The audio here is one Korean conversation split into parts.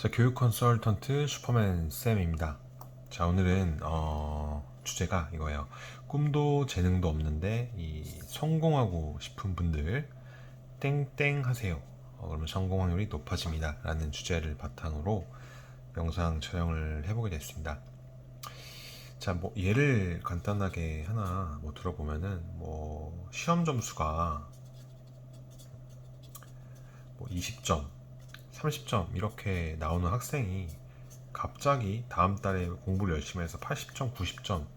자, 교육 컨설턴트 슈퍼맨 쌤입니다. 자, 오늘은 주제가 이거예요. 꿈도 재능도 없는데 성공하고 싶은 분들 땡땡 하세요. 그러면 성공 확률이 높아집니다. 라는 주제를 바탕으로 영상 촬영을 해보게 됐습니다. 자, 뭐 예를 간단하게 하나 들어보면은 시험 점수가 20점, 30점 이렇게 나오는 학생이 갑자기 다음 달에 공부를 열심히 해서 80점, 90점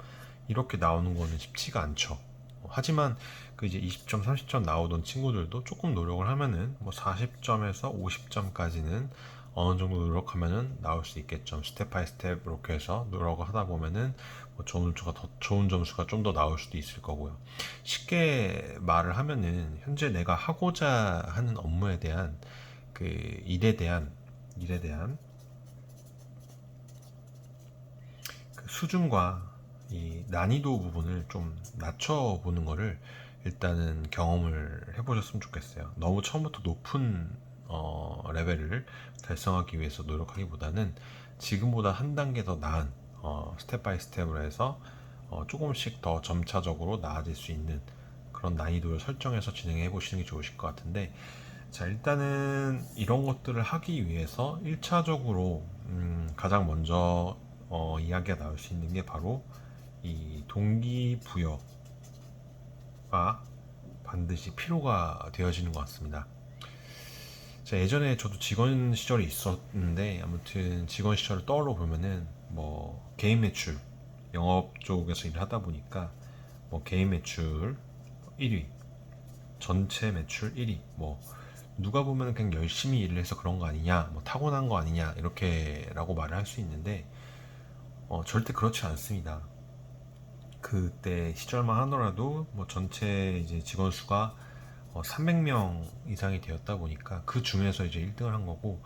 이렇게 나오는 거는 쉽지가 않죠. 하지만 그 이제 20점, 30점 나오던 친구들도 조금 노력을 하면은 40점에서 50점까지는 어느 정도 노력하면은 나올 수 있겠죠. 스텝 바이 스텝 이렇게 해서 노력을 하다 보면은 좋은 점수가 좀 더 나올 수도 있을 거고요. 쉽게 말을 하면은 현재 내가 하고자 하는 업무에 대한 그 일에 대한 그 수준과 이 난이도 부분을 좀 낮춰보는 거를 일단은 경험을 해보셨으면 좋겠어요. 너무 처음부터 높은 레벨을 달성하기 위해서 노력하기보다는 지금보다 한 단계 더 나은 스텝 바이 스텝으로 해서 조금씩 더 점차적으로 나아질 수 있는 그런 난이도를 설정해서 진행해 보시는 게 좋으실 것 같은데, 자, 일단은 이런 것들을 하기 위해서 1차적으로 가장 먼저 이야기가 나올 수 있는 게 바로 이 동기부여가 반드시 필요가 되어지는 것 같습니다. 자, 예전에 저도 직원 시절이 있었는데, 아무튼 직원 시절을 떠올려 보면은 개인 매출, 영업 쪽에서 일을 하다 보니까 개인 매출 1위, 전체 매출 1위, 누가 보면 그냥 열심히 일을 해서 그런 거 아니냐, 타고난 거 아니냐 이렇게라고 말을 할 수 있는데, 절대 그렇지 않습니다. 그때 시절만 하더라도 전체 이제 직원 수가 300명 이상이 되었다 보니까 그 중에서 이제 1등을 한 거고,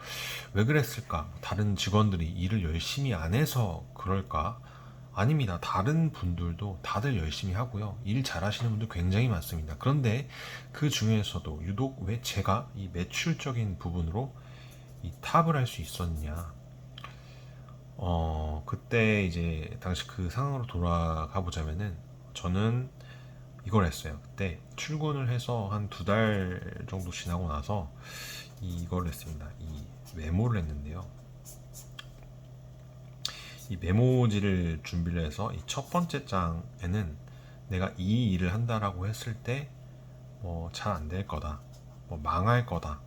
왜 그랬을까? 다른 직원들이 일을 열심히 안 해서 그럴까? 아닙니다. 다른 분들도 다들 열심히 하고요. 일 잘하시는 분들 굉장히 많습니다. 그런데 그 중에서도 유독 왜 제가 이 매출적인 부분으로 이 탑을 할 수 있었냐? 그때 이제 당시 그 상황으로 돌아가 보자면은 저는 이걸 했어요. 그때 출근을 해서 한 2달 정도 지나고 나서 이걸 했습니다. 이 메모를 했는데요. 이 메모지를 준비를 해서 이 첫 번째 장에는 내가 이 일을 한다라고 했을 때 잘 안 될 거다, 망할 거다,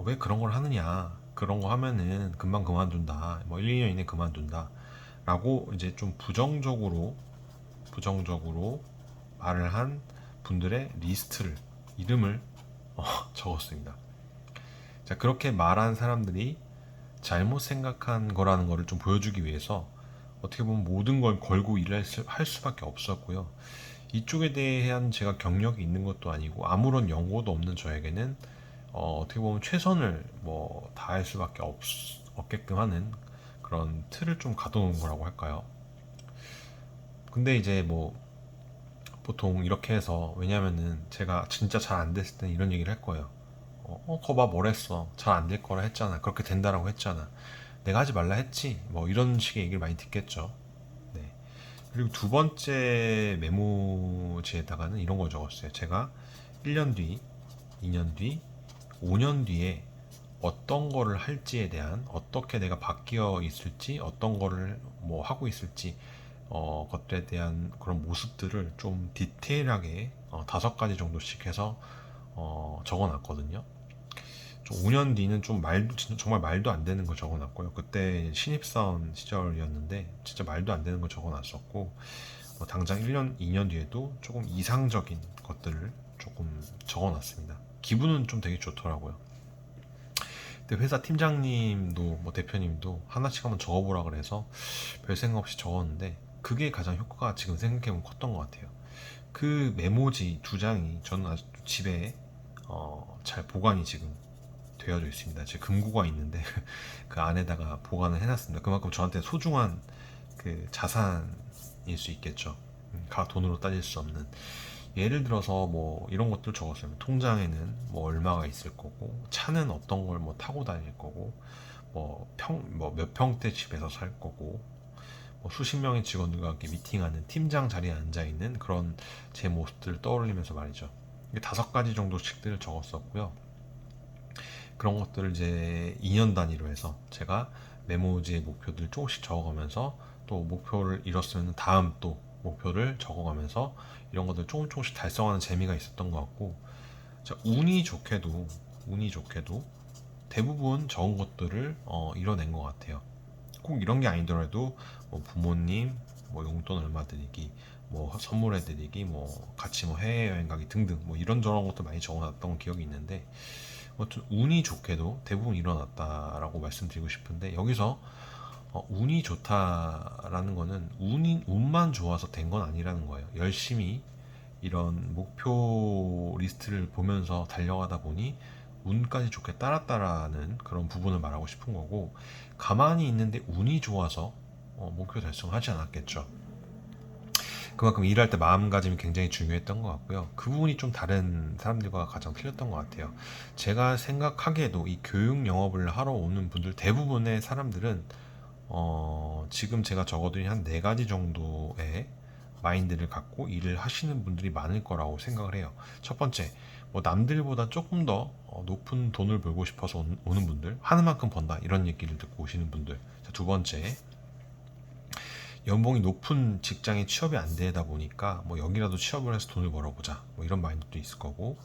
왜 그런 걸 하느냐, 그런 거 하면은 금방 그만둔다, 1, 2년 이내 그만둔다 라고 이제 좀 부정적으로 말을 한 분들의 리스트를, 이름을 적었습니다. 자, 그렇게 말한 사람들이 잘못 생각한 거라는 거를 좀 보여주기 위해서 어떻게 보면 모든 걸 걸고 일을 할 수밖에 없었고요. 이쪽에 대한 제가 경력이 있는 것도 아니고 아무런 연고도 없는 저에게는 떻게 보면 최선을 다할 수밖에 없게끔 하는 그런 틀을 좀 가둬놓은 거라고 할까요? 근데 이제 보통 이렇게 해서, 왜냐면은 제가 진짜 잘 안 됐을 때는 이런 얘기를 할 거예요. 거봐 뭘 했어, 잘 안 될 거라 했잖아, 그렇게 된다라고 했잖아, 내가 하지 말라 했지, 이런 식의 얘기를 많이 듣겠죠. 네. 그리고 두 번째 메모지에다가는 이런 걸 적었어요. 제가 1년 뒤, 2년 뒤, 5년 뒤에 어떤 거를 할지에 대한, 어떻게 내가 바뀌어 있을지, 어떤 거를 하고 있을지, 것들에 대한 그런 모습들을 좀 디테일하게 5가지 정도씩 해서 적어놨거든요. 5년 뒤는 좀 정말 말도 안 되는 거 적어놨고요. 그때 신입사원 시절이었는데 진짜 말도 안 되는 거 적어놨었고, 당장 1년, 2년 뒤에도 조금 이상적인 것들을 조금 적어놨습니다. 기분은 좀 되게 좋더라고요. 근데 회사 팀장님도 대표님도 하나씩 한번 적어보라 그래서 별 생각 없이 적었는데, 그게 가장 효과가 지금 생각해보면 컸던 것 같아요. 그 메모지 2장이 저는 아직도 집에 잘 보관이 지금 되어져 있습니다. 제 금고가 있는데 그 안에다가 보관을 해놨습니다. 그만큼 저한테 소중한 그 자산일 수 있겠죠. 돈으로 따질 수 없는. 예를 들어서 이런 것들 적었어요. 통장에는 얼마가 있을 거고, 차는 어떤 걸 타고 다닐 거고, 몇 평대 집에서 살 거고, 수십 명의 직원들과 함께 미팅하는 팀장 자리에 앉아 있는 그런 제 모습들을 떠올리면서 말이죠. 5가지 정도씩들을 적었었고요. 그런 것들을 이제 2년 단위로 해서 제가 메모지의 목표들을 조금씩 적어가면서, 또 목표를 이뤘으면 다음 또 목표를 적어가면서 이런 것들 조금씩 달성하는 재미가 있었던 것 같고, 운이 좋게도 대부분 적은 것들을 이뤄낸 것 같아요. 꼭 이런 게 아니더라도 부모님 용돈 얼마 드리기, 선물해 드리기, 같이 해외여행 가기 등등 이런저런 것도 많이 적어놨던 기억이 있는데, 운이 좋게도 대부분 일어났다라고 말씀드리고 싶은데, 여기서 운이 좋다라는 거는 운만 좋아서 된 건 아니라는 거예요. 열심히 이런 목표 리스트를 보면서 달려가다 보니 운까지 좋게 따랐다라는 그런 부분을 말하고 싶은 거고, 가만히 있는데 운이 좋아서 목표 달성하지 않았겠죠. 그만큼 일할 때 마음가짐이 굉장히 중요했던 것 같고요. 그 부분이 좀 다른 사람들과 가장 틀렸던 것 같아요. 제가 생각하기에도 이 교육 영업을 하러 오는 분들 대부분의 사람들은 지금 제가 적어드린 한 4가지 정도의 마인드를 갖고 일을 하시는 분들이 많을 거라고 생각을 해요. 첫 번째, 남들보다 조금 더 높은 돈을 벌고 싶어서 오는 분들, 하는 만큼 번다 이런 얘기를 듣고 오시는 분들. 자, 두 번째, 연봉이 높은 직장에 취업이 안 되다 보니까 여기라도 취업을 해서 돈을 벌어보자 이런 마인드도 있을 거고,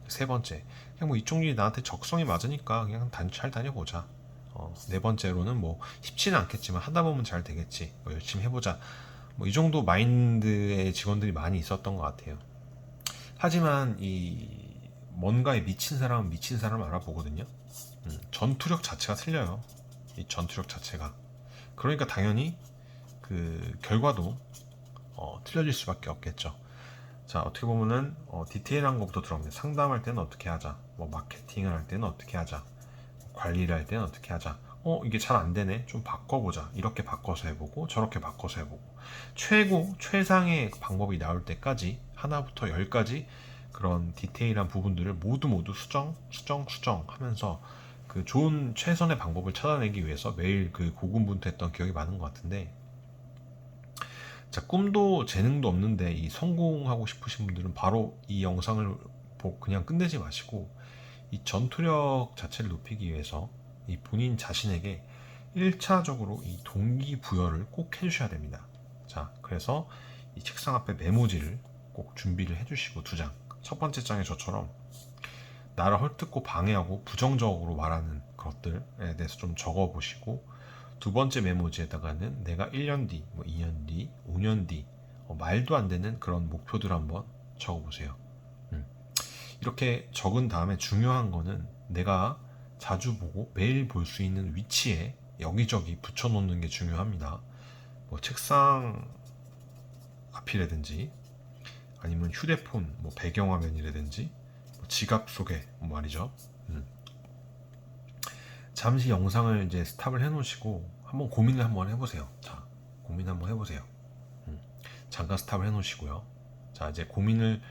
세 번째, 그냥 이쪽 일이 나한테 적성이 맞으니까 그냥 잘 다녀보자. 네 번째로는 쉽지는 않겠지만 하다 보면 잘 되겠지, 열심히 해보자, 이 정도 마인드의 직원들이 많이 있었던 것 같아요. 하지만 이 뭔가에 미친 사람은 미친 사람을 알아보거든요. 전투력 자체가 틀려요. 이 전투력 자체가. 그러니까 당연히 그 결과도 틀려질 수밖에 없겠죠. 자, 어떻게 보면은 디테일한 것부터 들어갑니다. 상담할 때는 어떻게 하자, 마케팅을 할 때는 어떻게 하자, 관리를 할 때는 어떻게 하자, 이게 잘 안 되네, 좀 바꿔보자, 이렇게 바꿔서 해보고 저렇게 바꿔서 해보고, 최상의 방법이 나올 때까지 하나부터 10까지 그런 디테일한 부분들을 모두 수정 하면서 그 좋은 최선의 방법을 찾아내기 위해서 매일 그 고군분투했던 기억이 많은 것 같은데, 자, 꿈도 재능도 없는데 이 성공하고 싶으신 분들은 바로 이 영상을 보고 그냥 끝내지 마시고, 이 전투력 자체를 높이기 위해서 이 본인 자신에게 1차적으로 이 동기부여를 꼭 해주셔야 됩니다. 자, 그래서 이 책상 앞에 메모지를 꼭 준비를 해주시고, 2장. 첫 번째 장에 저처럼 나를 헐뜯고 방해하고 부정적으로 말하는 것들에 대해서 좀 적어보시고, 두 번째 메모지에다가는 내가 1년 뒤, 2년 뒤, 5년 뒤 말도 안 되는 그런 목표들 한번 적어보세요. 이렇게 적은 다음에 중요한 거는 내가 자주 보고 매일 볼 수 있는 위치에 여기저기 붙여놓는 게 중요합니다. 책상 앞이라든지, 아니면 휴대폰 배경화면이라든지, 지갑 속에 말이죠. 잠시 영상을 이제 스탑을 해놓으시고 한번 고민을 한번 해보세요. 자, 고민 한번 해보세요. 잠깐 스탑을 해놓으시고요. 자, 이제 고민을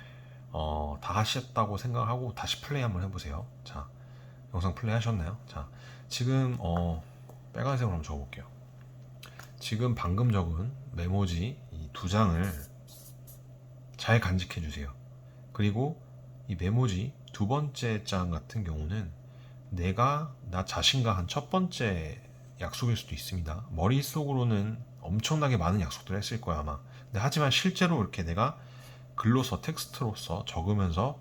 다 하셨다고 생각하고 다시 플레이 한번 해보세요. 자, 영상 플레이 하셨나요? 자, 지금 빨간색으로 한번 적어볼게요. 지금 방금 적은 메모지 이 2장을 잘 간직해 주세요. 그리고 이 메모지 2번째 장 같은 경우는 내가 나 자신과 한 첫 번째 약속일 수도 있습니다. 머릿속으로는 엄청나게 많은 약속들을 했을 거야 아마. 근데 하지만 실제로 이렇게 내가 글로서 텍스트로서 적으면서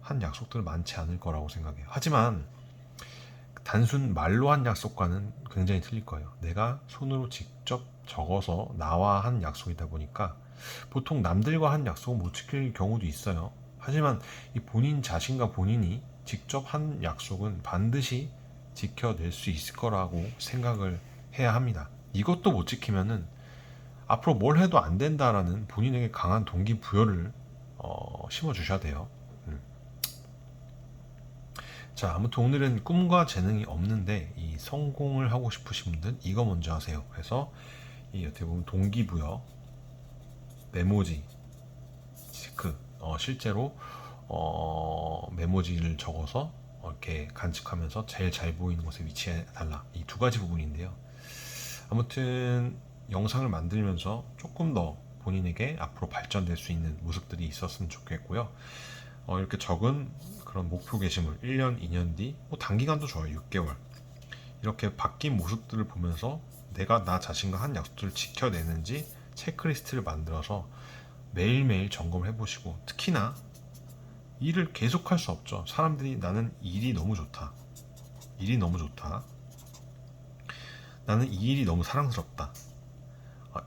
한 약속들은 많지 않을 거라고 생각해요. 하지만 단순 말로 한 약속과는 굉장히 틀릴 거예요. 내가 손으로 직접 적어서 나와 한 약속이다 보니까 보통 남들과 한 약속은 못 지킬 경우도 있어요. 하지만 이 본인 자신과 본인이 직접 한 약속은 반드시 지켜낼 수 있을 거라고 생각을 해야 합니다. 이것도 못 지키면은 앞으로 뭘 해도 안 된다라는 본인에게 강한 동기부여를 심어주셔야 돼요. 자, 아무튼 오늘은 꿈과 재능이 없는데 이 성공을 하고 싶으신 분들 이거 먼저 하세요. 그래서 이 어떻게 보면 동기부여, 메모지, 체크, 실제로 메모지를 적어서 이렇게 간직하면서 제일 잘 보이는 곳에 위치해 달라. 이 두 가지 부분인데요. 아무튼 영상을 만들면서 조금 더 본인에게 앞으로 발전될 수 있는 모습들이 있었으면 좋겠고요. 이렇게 적은 그런 목표 게시물 1년, 2년 뒤, 뭐 단기간도 좋아요. 6개월. 이렇게 바뀐 모습들을 보면서 내가 나 자신과 한 약속들을 지켜내는지 체크리스트를 만들어서 매일매일 점검을 해보시고, 특히나 일을 계속할 수 없죠. 사람들이 나는 일이 너무 좋다. 일이 너무 좋다. 나는 이 일이 너무 사랑스럽다.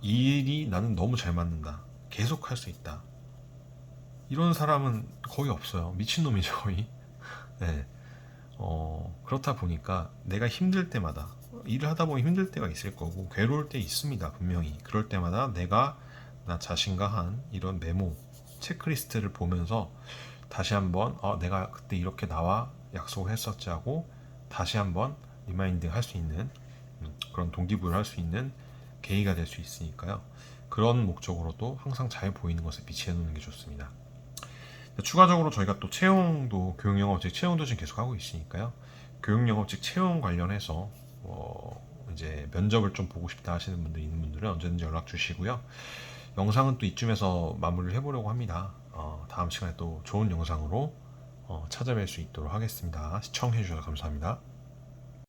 이 일이 나는 너무 잘 맞는다. 계속 할 수 있다. 이런 사람은 거의 없어요. 미친놈이죠, 거의. 네. 그렇다 보니까 내가 힘들 때마다, 일을 하다 보면 힘들 때가 있을 거고 괴로울 때 있습니다, 분명히. 그럴 때마다 내가 나 자신과 한 이런 메모 체크리스트를 보면서 다시 한번 내가 그때 이렇게 나와 약속을 했었지 하고 다시 한번 리마인딩 할 수 있는, 그런 동기부여를 할 수 있는 계기가 될 수 있으니까요. 그런 목적으로도 항상 잘 보이는 것에 비치해 놓는 게 좋습니다. 추가적으로 저희가 또 채용도, 교육영업직 채용도 지금 계속 하고 있으니까요. 교육영업직 채용 관련해서 이제 면접을 좀 보고 싶다 하시는 분들 있는 분들은 언제든지 연락 주시고요. 영상은 또 이쯤에서 마무리를 해보려고 합니다. 다음 시간에 또 좋은 영상으로 찾아뵐 수 있도록 하겠습니다. 시청해 주셔서 감사합니다.